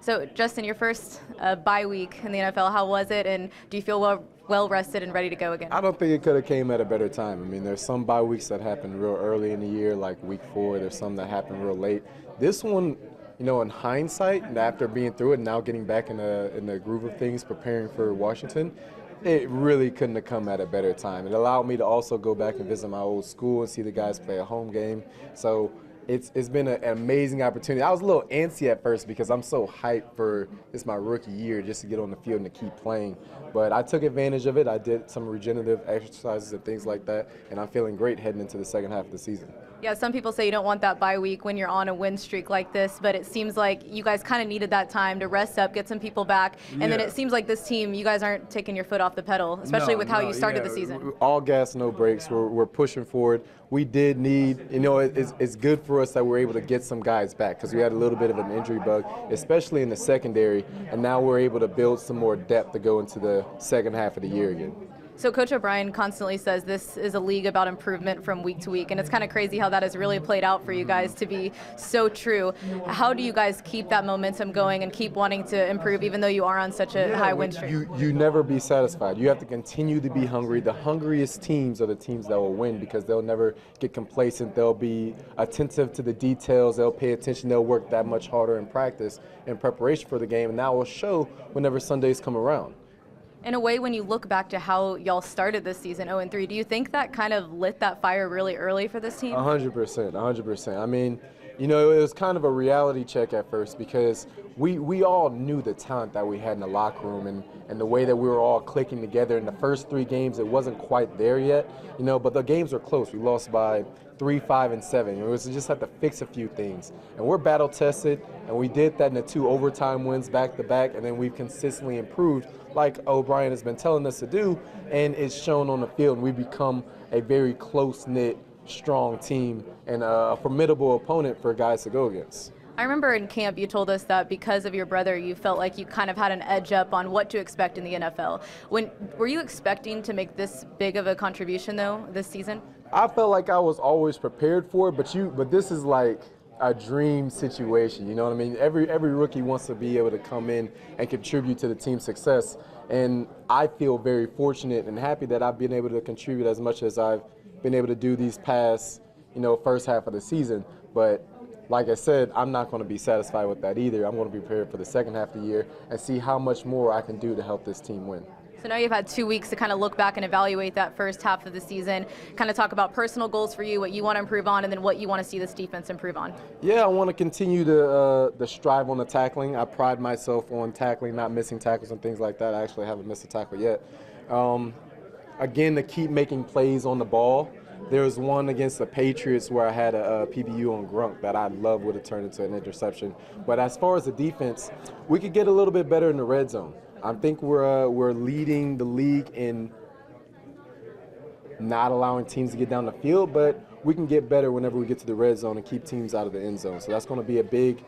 So, Justin, your first bye week in the NFL, how was it, and do you feel well rested and ready to go again? I don't think it could have came at a better time. I mean, there's some bye weeks that happen real early in the year, like week 4. There's some that happen real late. This one, in hindsight, and after being through it, and now getting back in the groove of things, preparing for Washington, it really couldn't have come at a better time. It allowed me to also go back and visit my old school and see the guys play a home game. So it's been an amazing opportunity. I was a little antsy at first because I'm so hyped for it's my rookie year just to get on the field and to keep playing. But I took advantage of it. I did some regenerative exercises and things like that, and I'm feeling great heading into the second half of the season. Yeah, some people say you don't want that bye week when you're on a win streak like this, but it seems like you guys kind of needed that time to rest up, get some people back, and then it seems like this team, you guys aren't taking your foot off the pedal, especially with how you started the season. All gas, no brakes. We're pushing forward. We did need, it's good for us that we're able to get some guys back because we had a little bit of an injury bug, especially in the secondary, and now we're able to build some more depth to go into the second half of the year again. So Coach O'Brien constantly says this is a league about improvement from week to week, and it's kind of crazy how that has really played out for you guys to be so true. How do you guys keep that momentum going and keep wanting to improve even though you are on such a high win streak? You never be satisfied. You have to continue to be hungry. The hungriest teams are the teams that will win because they'll never get complacent. They'll be attentive to the details. They'll pay attention. They'll work that much harder in practice in preparation for the game, and that will show whenever Sundays come around. In a way, when you look back to how y'all started this season 0-3, do you think that kind of lit that fire really early for this team? 100%. I mean, it was kind of a reality check at first because we all knew the talent that we had in the locker room and the way that we were all clicking together. In the first 3 games, it wasn't quite there yet, but the games were close. We lost by 3, 5, and 7. It was just had to fix a few things. And we're battle tested, and we did that in the 2 overtime wins back to back, and then we've consistently improved like O'Brien has been telling us to do, and it's shown on the field. And we've become a very close-knit, strong team and a formidable opponent for guys to go against. I remember in camp you told us that because of your brother you felt like you kind of had an edge up on what to expect in the NFL. Were you expecting to make this big of a contribution though this season? I felt like I was always prepared for it, but this is like a dream situation, you know what I mean? Every rookie wants to be able to come in and contribute to the team's success, and I feel very fortunate and happy that I've been able to contribute as much as I've been able to do these past, first half of the season. But like I said, I'm not going to be satisfied with that either. I'm going to be prepared for the second half of the year and see how much more I can do to help this team win. So now you've had 2 weeks to kind of look back and evaluate that first half of the season, kind of talk about personal goals for you, what you want to improve on, and then what you want to see this defense improve on. Yeah, I want to continue to strive on the tackling. I pride myself on tackling, not missing tackles and things like that. I actually haven't missed a tackle yet. Again, to keep making plays on the ball. There was one against the Patriots where I had a PBU on Grunk that I love would have turned into an interception. But as far as the defense, we could get a little bit better in the red zone. I think we're leading the league in not allowing teams to get down the field, but we can get better whenever we get to the red zone and keep teams out of the end zone. So that's going to be a big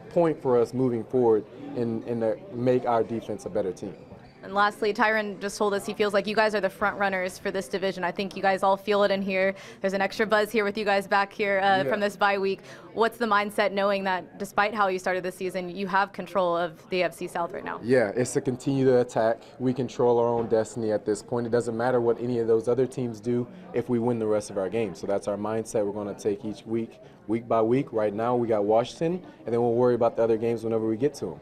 point for us moving forward and to make our defense a better team. And lastly, Tyron just told us he feels like you guys are the front runners for this division. I think you guys all feel it in here. There's an extra buzz here with you guys back here from this bye week. What's the mindset knowing that despite how you started this season, you have control of the AFC South right now? Yeah, it's to continue to attack. We control our own destiny at this point. It doesn't matter what any of those other teams do if we win the rest of our games. So that's our mindset we're going to take each week, week by week. Right now we got Washington, and then we'll worry about the other games whenever we get to them.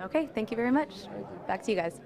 Okay, thank you very much. Back to you guys.